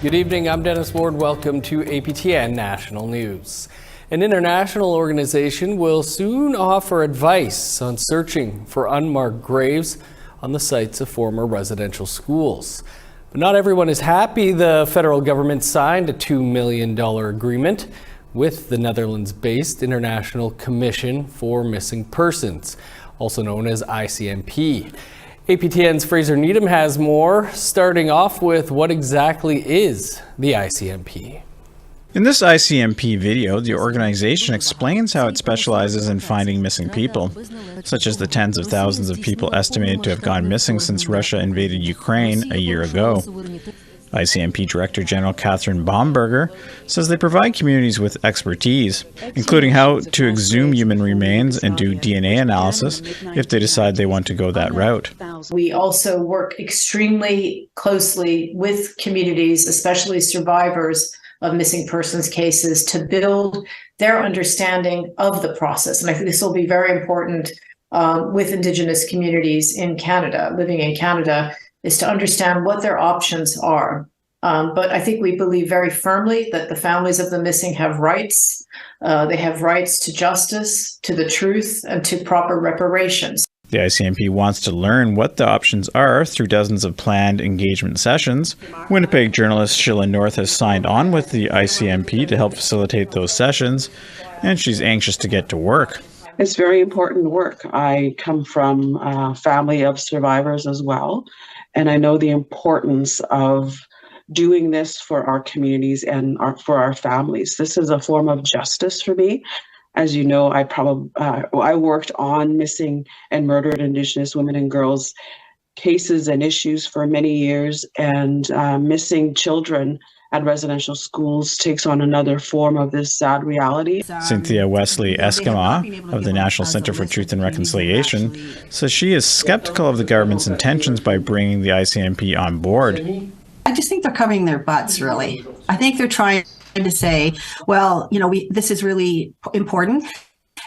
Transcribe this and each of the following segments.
Good evening, I'm Dennis Ward. Welcome to APTN National News. An international organization will soon offer advice on searching for unmarked graves on the sites of former residential schools. But not everyone is happy. The federal government signed a $2 million agreement with the Netherlands-based International Commission for Missing Persons, also known as ICMP. APTN's Fraser Needham has more, starting off with what exactly is the ICMP. In this ICMP video, the organization explains how it specializes in finding missing people, such as the tens of thousands of people estimated to have gone missing since Russia invaded Ukraine a year ago. ICMP Director General Catherine Bomberger says they provide communities with expertise, including how to exhume human remains and do DNA analysis if they decide they want to go that route. We also work extremely closely with communities, especially survivors of missing persons cases, to build their understanding of the process. And I think this will be very important with Indigenous communities in Canada, living in Canada, is to understand what their options are. But I think we believe very firmly that the families of the missing have rights. They have rights to justice, to the truth, and to proper reparations. The ICMP wants to learn what the options are through dozens of planned engagement sessions. Winnipeg journalist Sheila North has signed on with the ICMP to help facilitate those sessions, and she's anxious to get to work. It's very important work. I come from a family of survivors as well, and I know the importance of doing this for our communities and for our families. This is a form of justice for me. As you know, I worked on missing and murdered Indigenous women and girls cases and issues for many years, and missing children at residential schools takes on another form of this sad reality. Cynthia Wesley Eskima of the National Centre for Truth and Reconciliation says she is skeptical of the government's intentions by bringing the ICMP on board. I just think they're covering their butts, really. I think they're trying to say, well, this is really important.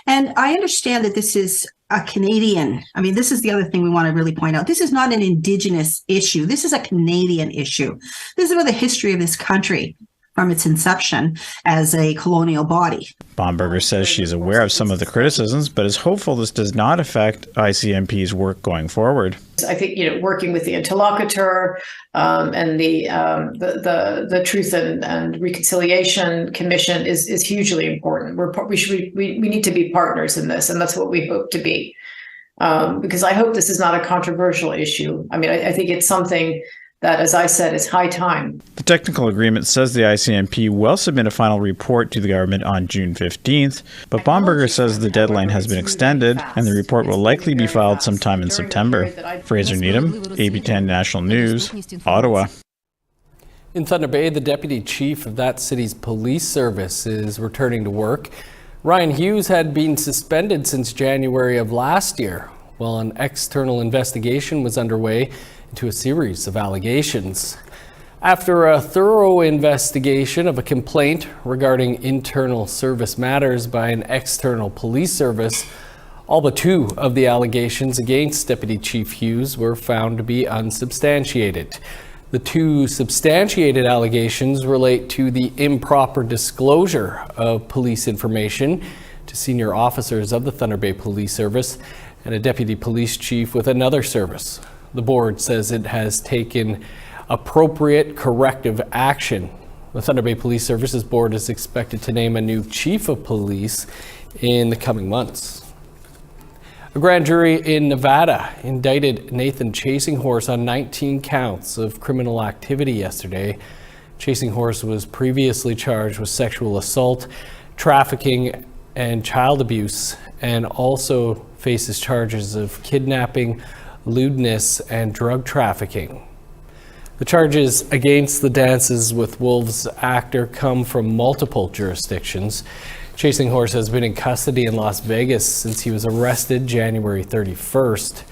And I understand that this is a Canadian. This is the other thing we want to really point out. This is not an Indigenous issue. This is a Canadian issue. This is about the history of this country from its inception as a colonial body. Bomberger says she is aware of some of the criticisms, but is hopeful this does not affect ICMP's work going forward. I think working with the interlocutor and the Truth and Reconciliation Commission is hugely important. We need to be partners in this, and that's what we hope to be. Because I hope this is not a controversial issue. I think it's something that, as I said, is high time. The technical agreement says the ICMP will submit a final report to the government on June 15th, but Bomberger says the deadline has been extended and the report will likely be filed sometime in September. Fraser Needham, APTN National News, Ottawa. In Thunder Bay, the deputy chief of that city's police service is returning to work. Ryan Hughes had been suspended since January of last year, while an external investigation was underway into a series of allegations. After a thorough investigation of a complaint regarding internal service matters by an external police service, all but two of the allegations against Deputy Chief Hughes were found to be unsubstantiated. The two substantiated allegations relate to the improper disclosure of police information to senior officers of the Thunder Bay Police Service and a deputy police chief with another service. The board says it has taken appropriate corrective action. The Thunder Bay Police Services Board is expected to name a new chief of police in the coming months. A grand jury in Nevada indicted Nathan Chasinghorse on 19 counts of criminal activity yesterday. Chasinghorse was previously charged with sexual assault, trafficking, and child abuse, and also faces charges of kidnapping, lewdness, and drug trafficking. The charges against the Dances with Wolves actor come from multiple jurisdictions. Chasinghorse has been in custody in Las Vegas since he was arrested January 31st.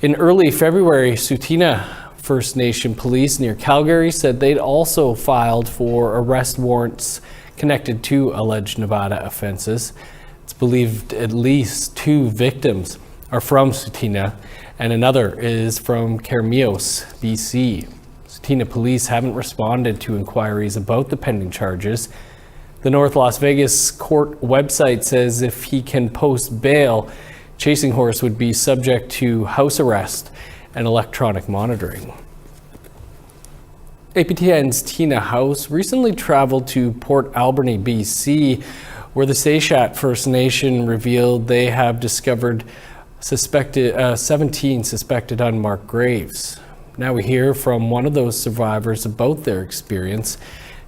In early February, Tsuut'ina First Nation police near Calgary said they'd also filed for arrest warrants connected to alleged Nevada offenses. It's believed at least two victims are from Tsuut'ina, and another is from Kermios, BC. Tina police haven't responded to inquiries about the pending charges. The North Las Vegas court website says if he can post bail, Chasing Horse would be subject to house arrest and electronic monitoring. APTN's Tina House recently traveled to Port Alberni, BC, where the Seychat First Nation revealed they have discovered 17 suspected unmarked graves. Now we hear from one of those survivors about their experience.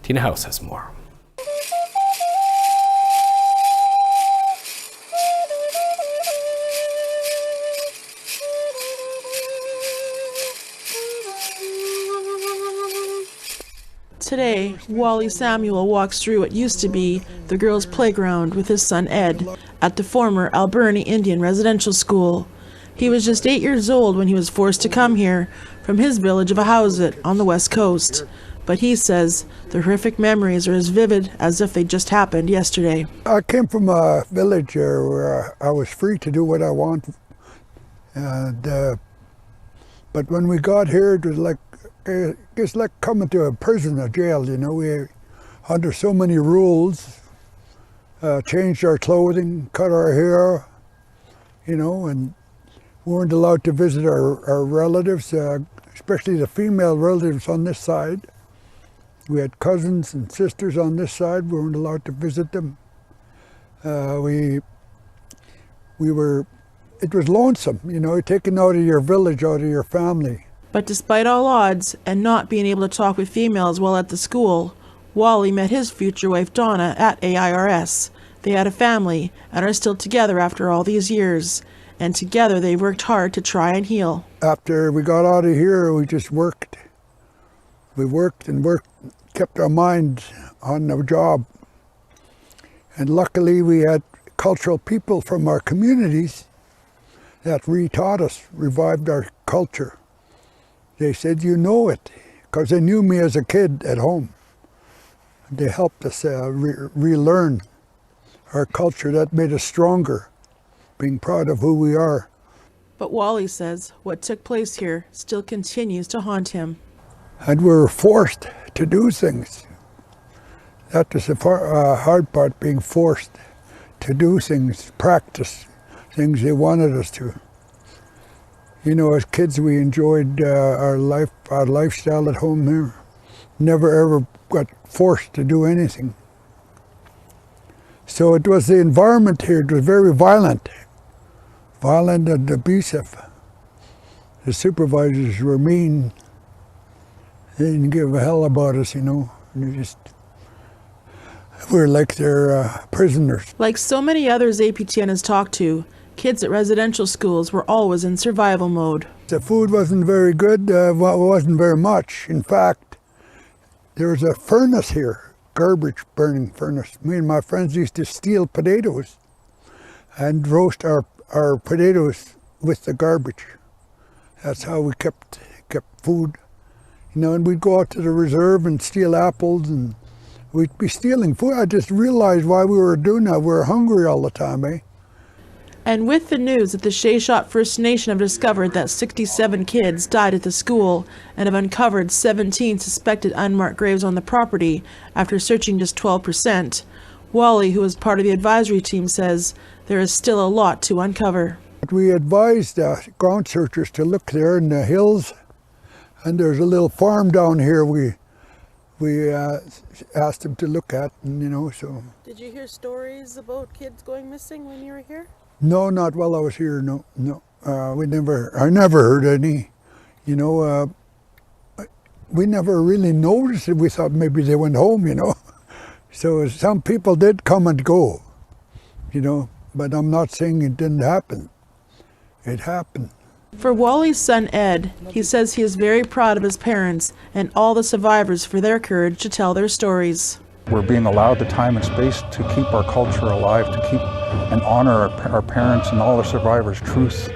Tina House has more. Today, Wally Samuel walks through what used to be the girls' playground with his son Ed at the former Alberni Indian Residential School. He was just 8 years old when he was forced to come here from his village of Ahousaht on the west coast. But he says the horrific memories are as vivid as if they just happened yesterday. I came from a village where I was free to do what I want. But when we got here, it was like it's like coming to a prison or jail, you know. We under so many rules, changed our clothing, cut our hair, you know, and weren't allowed to visit our relatives, especially the female relatives on this side. We had cousins and sisters on this side. We weren't allowed to visit them. It was lonesome, you know, taken out of your village, out of your family. But despite all odds and not being able to talk with females while at the school, Wally met his future wife Donna at AIRS. They had a family and are still together after all these years. And together they've worked hard to try and heal. After we got out of here, we just worked. We worked and worked, kept our minds on the job. And luckily we had cultural people from our communities that re-taught us, revived our culture. They said, you know it, because they knew me as a kid at home. They helped us relearn our culture. That made us stronger, being proud of who we are. But Wally says what took place here still continues to haunt him. And we were forced to do things. That was the hard part, being forced to do things, practice things they wanted us to. You know, as kids, we enjoyed our lifestyle at home here. Never ever got forced to do anything. So it was the environment here. It was very violent and abusive. The supervisors were mean. They didn't give a hell about us, you know. We were like their prisoners. Like so many others APTN has talked to, kids at residential schools were always in survival mode. The food wasn't very good, wasn't very much. In fact, there was a furnace here, garbage burning furnace. Me and my friends used to steal potatoes and roast our potatoes with the garbage. That's how we kept food. You know, and we'd go out to the reserve and steal apples, and we'd be stealing food. I just realized why we were doing that. We were hungry all the time, eh? And with the news that the Seychat First Nation have discovered that 67 kids died at the school and have uncovered 17 suspected unmarked graves on the property after searching just 12%, Wally, who is part of the advisory team, says there is still a lot to uncover. We advised ground searchers to look there in the hills, and there's a little farm down here we asked them to look at, and you know, so. Did you hear stories about kids going missing when you were here? No, not while I was here, no. I never heard any, you know. We never really noticed it. We thought maybe they went home, you know. So some people did come and go, you know, but I'm not saying it didn't happen. It happened. For Wally's son Ed, he says he is very proud of his parents and all the survivors for their courage to tell their stories. We're being allowed the time and space to keep our culture alive, to keep and honor our parents and all the survivors' truth.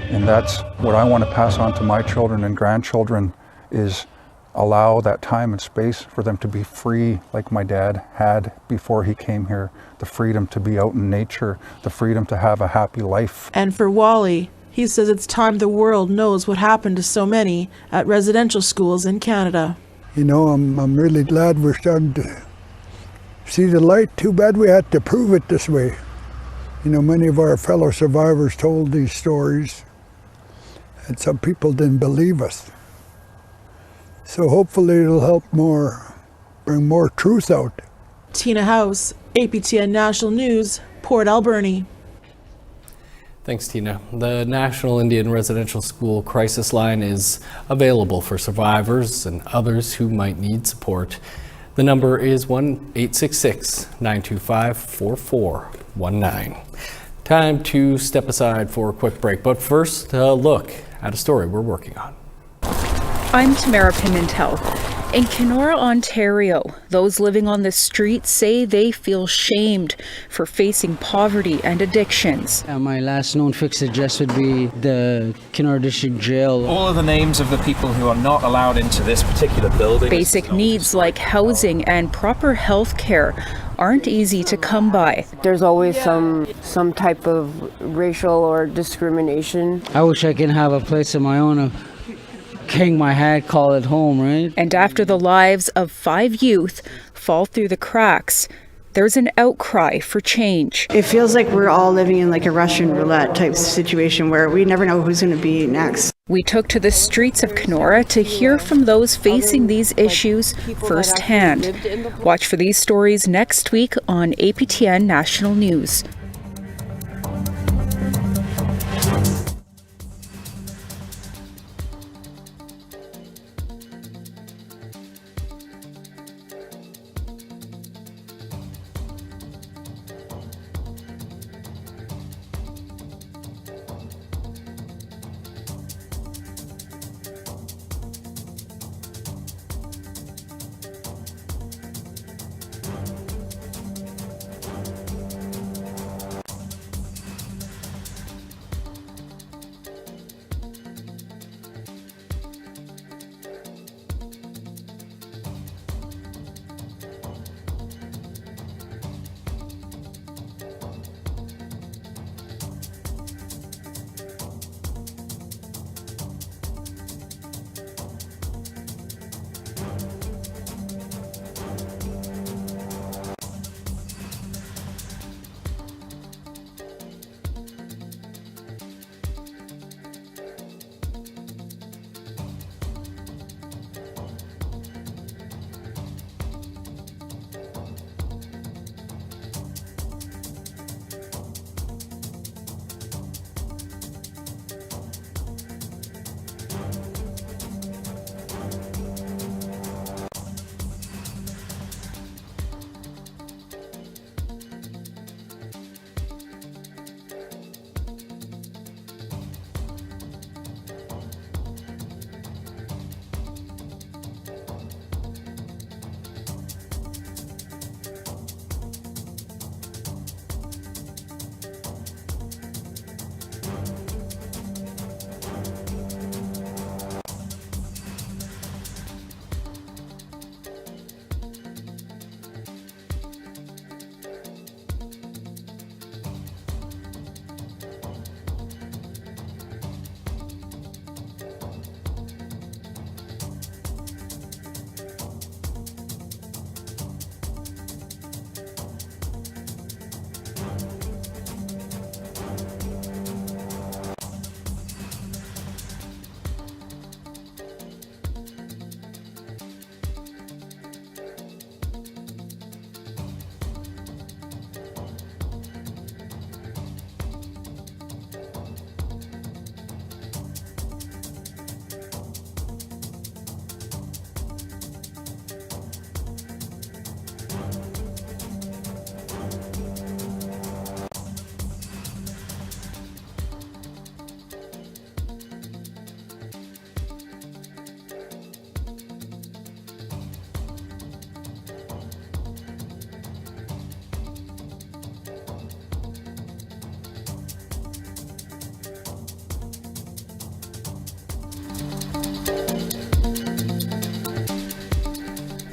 And that's what I want to pass on to my children and grandchildren, is allow that time and space for them to be free like my dad had before he came here. The freedom to be out in nature, the freedom to have a happy life. And for Wally, He says it's time the world knows what happened to so many at residential schools in Canada. You know, I'm really glad we're starting to see the light. Too bad we had to prove it this way. You know, many of our fellow survivors told these stories, and some people didn't believe us. So hopefully it'll help bring more truth out. Tina House, APTN National News, Port Alberni. Thanks, Tina. The National Indian Residential School Crisis Line is available for survivors and others who might need support. The number is 1-866-925-4419. Time to step aside for a quick break, but first, a look at a story we're working on. I'm Tamara Pimentel. In Kenora, Ontario, those living on the streets say they feel shamed for facing poverty and addictions. My last known fixed address would be the Kenora District Jail. All of the names of the people who are not allowed into this particular building. Basic needs like housing and proper health care aren't easy to come by. There's always some type of racial or discrimination. I wish I could have a place of my own. Hang my hat, call it home, right? And after the lives of 5 youth fall through the cracks, there's an outcry for change. It feels like we're all living in like a Russian roulette type situation where we never know who's going to be next. We took to the streets of Kenora to hear from those facing these issues firsthand. Watch for these stories next week on APTN National News.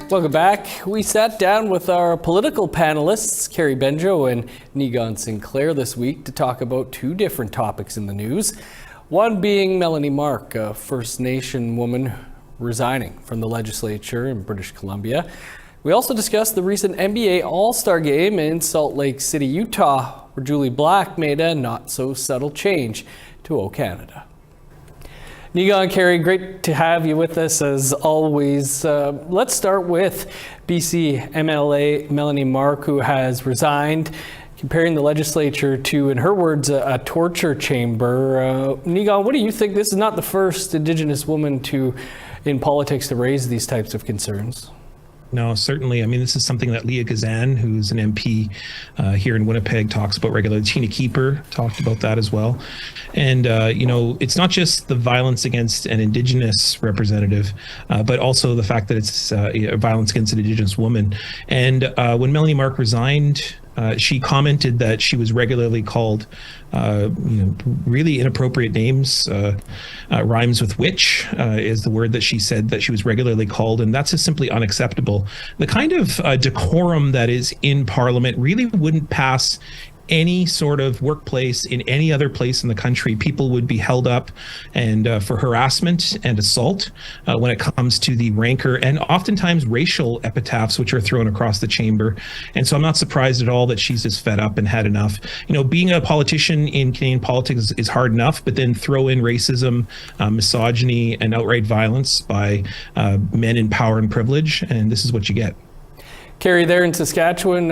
Welcome back. We sat down with our political panelists, Carrie Benjo and Negon Sinclair, this week to talk about two different topics in the news. One being Melanie Mark, a First Nation woman resigning from the legislature in British Columbia. We also discussed the recent NBA All-Star Game in Salt Lake City, Utah, where Julie Black made a not-so-subtle change to O Canada. Niga and Carrie, great to have you with us as always. Let's start with BC MLA Melanie Mark, who has resigned, comparing the legislature to, in her words, a torture chamber. Niga, what do you think? This is not the first Indigenous woman in politics to raise these types of concerns. No, certainly. I mean, this is something that Leah Gazan, who's an MP here in Winnipeg, talks about regularly. Tina Keeper talked about that as well. And, it's not just the violence against an Indigenous representative, but also the fact that it's violence against an Indigenous woman. And when Melanie Mark resigned, she commented that she was regularly called, really inappropriate names. Rhymes with witch is the word that she said that she was regularly called, and that's just simply unacceptable. The kind of decorum that is in Parliament really wouldn't pass any sort of workplace in any other place in the country. People would be held up and for harassment and assault when it comes to the rancor and oftentimes racial epitaphs which are thrown across the chamber. And so I'm not surprised at all that she's just fed up and had enough. Being a politician in Canadian politics is hard enough, but then throw in racism, misogyny, and outright violence by men in power and privilege, and this is what you get. Carrie, there in Saskatchewan,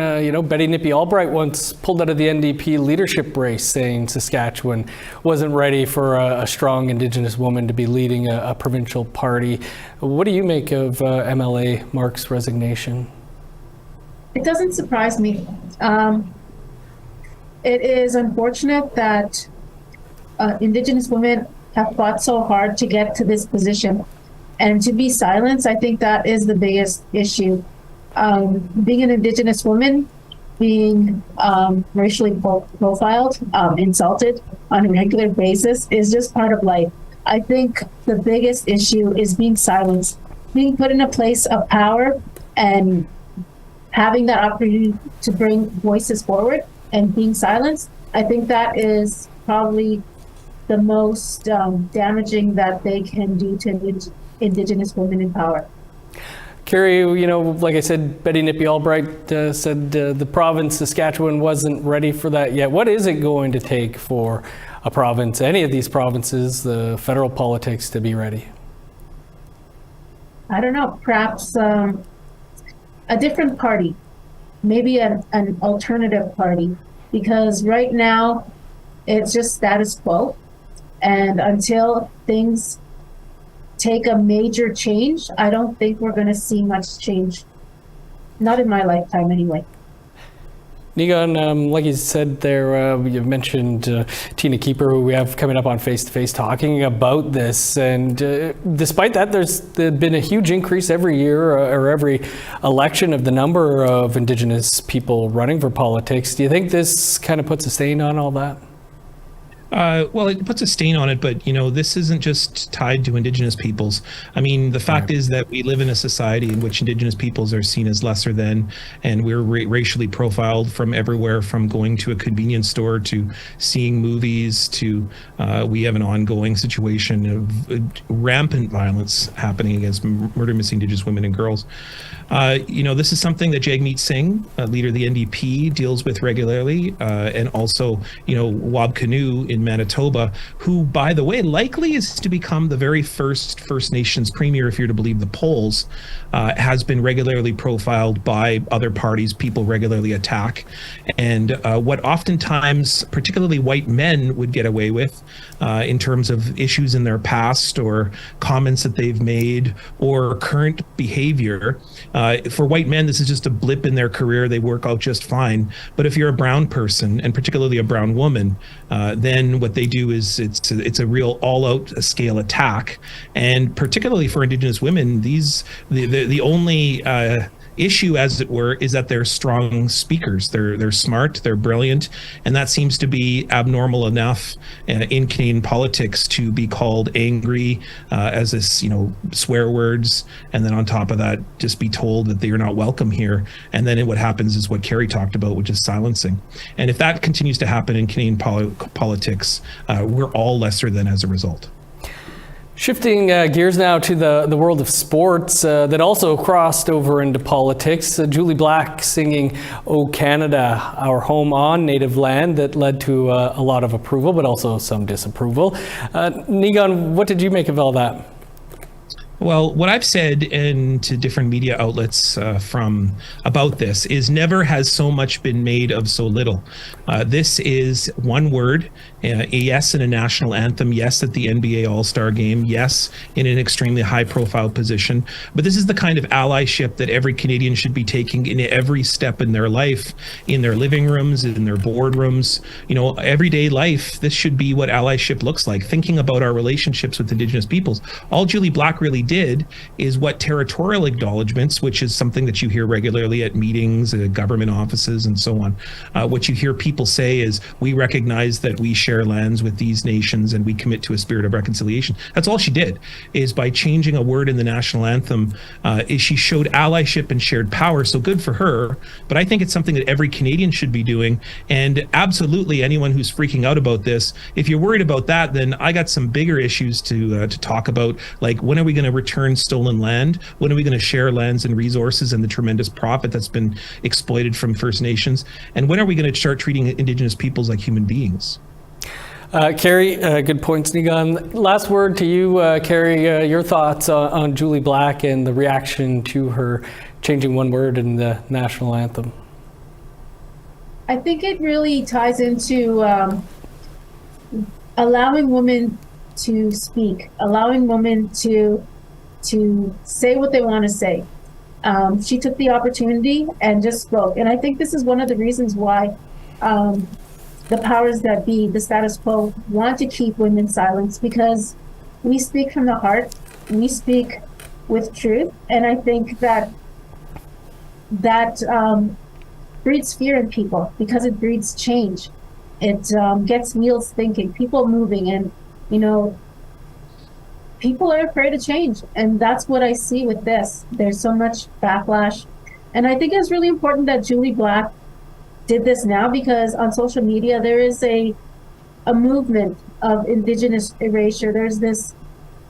Betty Nippy Albright once pulled out of the NDP leadership race, saying Saskatchewan wasn't ready for a strong Indigenous woman to be leading a provincial party. What do you make of MLA Mark's resignation? It doesn't surprise me. It is unfortunate that Indigenous women have fought so hard to get to this position. And to be silenced, I think that is the biggest issue. Being an Indigenous woman, being racially profiled, insulted on a regular basis is just part of life. I think the biggest issue is being silenced, being put in a place of power and having that opportunity to bring voices forward and being silenced. I think that is probably the most damaging that they can do to Indigenous women in power. Carrie, like I said, Betty Nippy Albright said the province, Saskatchewan, wasn't ready for that yet. What is it going to take for a province, any of these provinces, the federal politics, to be ready? I don't know, perhaps a different party, maybe an alternative party, because right now it's just status quo. And until things take a major change, I don't think we're going to see much change. Not in my lifetime, anyway. Niga, like you said there, you've mentioned Tina Keeper, who we have coming up on Face to Face, talking about this. And despite that, there's been a huge increase every year or every election of the number of Indigenous people running for politics. Do you think this kind of puts a stain on all that? Well, it puts a stain on it, but, this isn't just tied to Indigenous peoples. I mean, the fact is that we live in a society in which Indigenous peoples are seen as lesser than, and we're racially profiled from everywhere, from going to a convenience store to seeing movies to we have an ongoing situation of rampant violence happening against murder missing Indigenous women and girls. This is something that Jagmeet Singh, leader of the NDP, deals with regularly, and also, Wab Kinew in Manitoba, who, by the way, likely is to become the very first First Nations premier, if you're to believe the polls, has been regularly profiled by other parties. People regularly attack. And what oftentimes, particularly white men, would get away with in terms of issues in their past or comments that they've made or current behavior. For white men, this is just a blip in their career. They work out just fine. But if you're a brown person, and particularly a brown woman, then what they do is it's a real all-out scale attack. And particularly for Indigenous women, the only issue, as it were, is that they're strong speakers. They're smart, they're brilliant, and that seems to be abnormal enough in Canadian politics to be called angry as this, swear words, and then on top of that, just be told that they're not welcome here. And then what happens is what Carrie talked about, which is silencing. And if that continues to happen in Canadian politics, we're all lesser than as a result. Shifting gears now to the world of sports that also crossed over into politics. Julie Black singing "O Canada, Our Home" on Native land that led to a lot of approval, but also some disapproval. Nigan, what did you make of all that? Well, what I've said to different media outlets about this is never has so much been made of so little. This is one word, yes, in a national anthem, yes, at the NBA All-Star game, yes, in an extremely high-profile position. But this is the kind of allyship that every Canadian should be taking in every step in their life, in their living rooms, in their boardrooms, everyday life. This should be what allyship looks like, thinking about our relationships with Indigenous peoples. All Julie Black really did is what territorial acknowledgements, which is something that you hear regularly at meetings, government offices, and so on. What you hear people say is, we recognize that we share lands with these nations and we commit to a spirit of reconciliation. That's all she did, is by changing a word in the national anthem, is she showed allyship and shared power. So good for her. But I think it's something that every Canadian should be doing. And absolutely anyone who's freaking out about this, if you're worried about that, then I got some bigger issues to talk about, like when are we going to return stolen land? When are we going to share lands and resources and the tremendous profit that's been exploited from First Nations? And when are we going to start treating Indigenous peoples like human beings? Carrie, good points, Nigan. Last word to you, Carrie, your thoughts on Julie Black and the reaction to her changing one word in the national anthem. I think it really ties into allowing women to speak, allowing women to say what they want to say. She took the opportunity and just spoke. And I think this is one of the reasons why the powers that be, the status quo, want to keep women silenced, because we speak from the heart, we speak with truth. And I think that breeds fear in people, because it breeds change. It gets wheels thinking, people moving, and people are afraid of change. And that's what I see with this. There's so much backlash. And I think it's really important that Julie Black did this now, because on social media, there is a movement of Indigenous erasure. There's this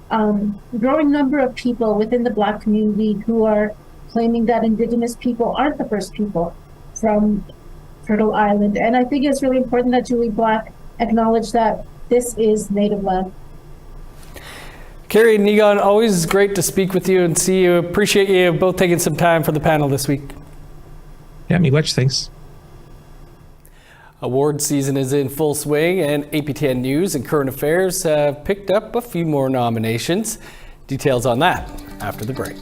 growing number of people within the Black community who are claiming that Indigenous people aren't the first people from Turtle Island. And I think it's really important that Julie Black acknowledge that this is Native land. Carrie and Nigan, always great to speak with you and see you. Appreciate you both taking some time for the panel this week. Yeah, me much, thanks. Award season is in full swing, and APTN News and Current Affairs have picked up a few more nominations. Details on that after the break.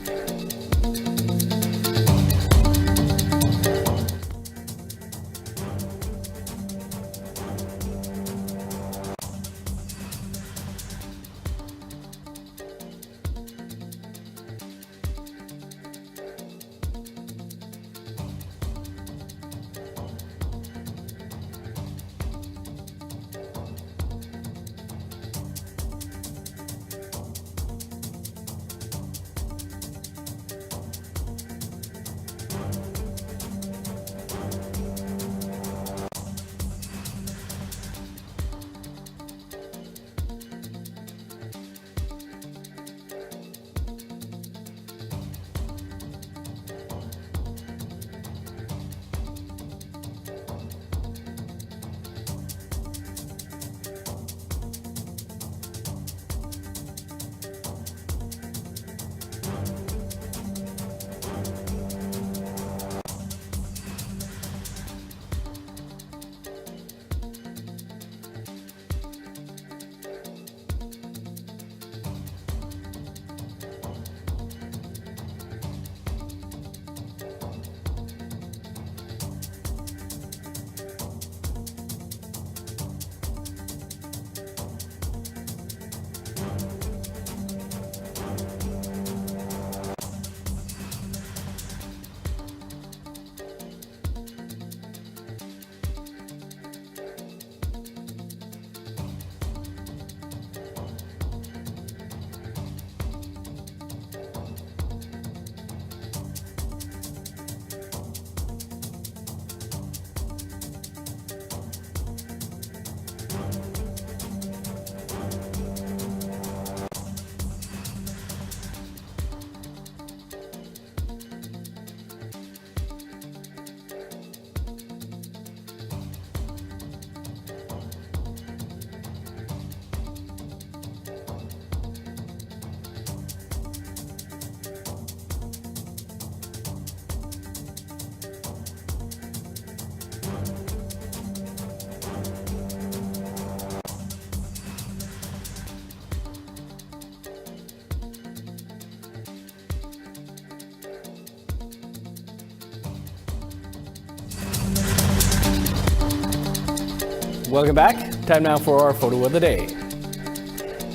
Welcome back. Time now for our photo of the day.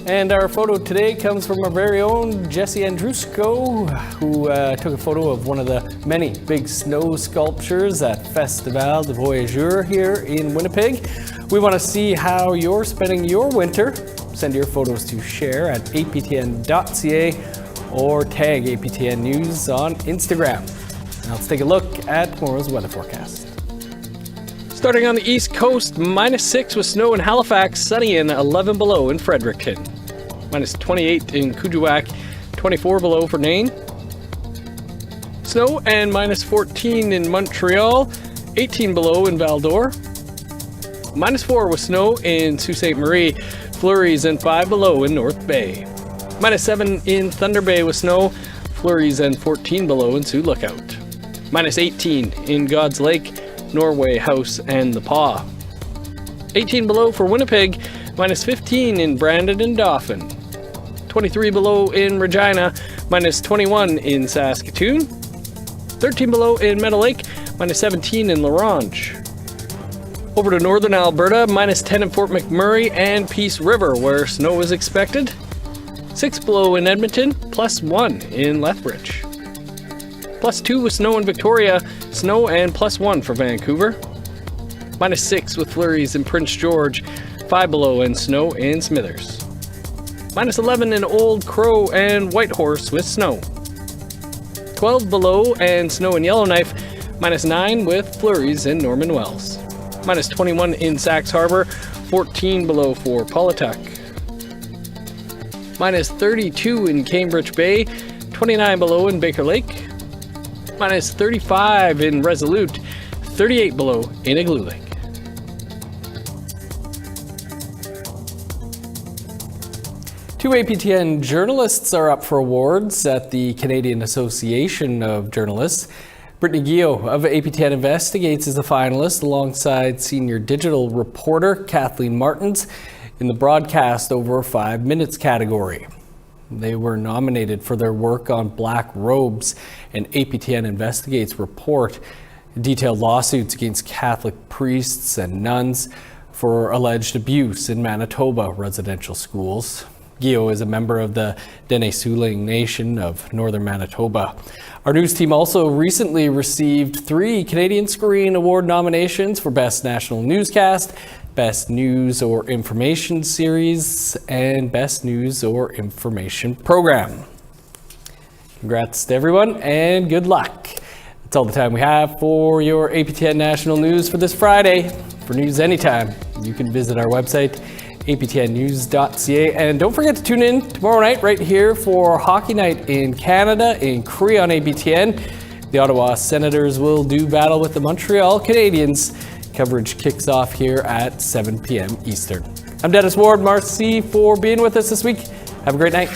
And our photo today comes from our very own Jesse Andrusko, who took a photo of one of the many big snow sculptures at Festival de Voyageurs here in Winnipeg. We want to see how you're spending your winter. Send your photos to share at aptn.ca or tag APTN News on Instagram. Now let's take a look at tomorrow's weather forecast. Starting on the east coast, -6 with snow in Halifax, sunny and 11 below in Fredericton. -28 in Kuujjuaq, 24 below for Nain. Snow and -14 in Montreal, 18 below in Val-d'Or. -4 with snow in Sault Ste. Marie, flurries and 5 below in North Bay. -7 in Thunder Bay with snow, flurries and 14 below in Sioux Lookout. -18 in God's Lake, Norway House and the Paw. 18 below for Winnipeg, -15 in Brandon and Dauphin. 23 below in Regina, -21 in Saskatoon. 13 below in Meadow Lake, -17 in La Ronge. Over to northern Alberta, -10 in Fort McMurray and Peace River, where snow is expected. 6 below in Edmonton, +1 in Lethbridge. +2 with snow in Victoria, snow and +1 for Vancouver. -6 with flurries in Prince George, 5 below and snow in Smithers. -11 in Old Crow and Whitehorse with snow. 12 below and snow in Yellowknife, -9 with flurries in Norman Wells. -21 in Sax Harbor, 14 below for Paulatuck. -32 in Cambridge Bay, 29 below in Baker Lake. -35 in Resolute, 38 below in Igloo Lake. Two APTN journalists are up for awards at the Canadian Association of Journalists. Brittany Guillot of APTN Investigates is a finalist alongside senior digital reporter Kathleen Martins in the broadcast over 5 minutes category. They were nominated for their work on Black Robes, and APTN Investigates report detailed lawsuits against Catholic priests and nuns for alleged abuse in Manitoba residential schools. Guillot is a member of the Dene Suling Nation of Northern Manitoba. Our news team also recently received 3 Canadian Screen Award nominations for Best National Newscast, Best News or Information Series, and Best News or Information Program. Congrats to everyone and good luck. That's all the time we have for your APTN National News for this Friday. For news anytime, you can visit our website, aptnnews.ca. And don't forget to tune in tomorrow night right here for Hockey Night in Canada in Cree on APTN. The Ottawa Senators will do battle with the Montreal Canadiens. Coverage kicks off here at 7 p.m. Eastern. I'm Dennis Ward. Marcy for being with us this week. Have a great night.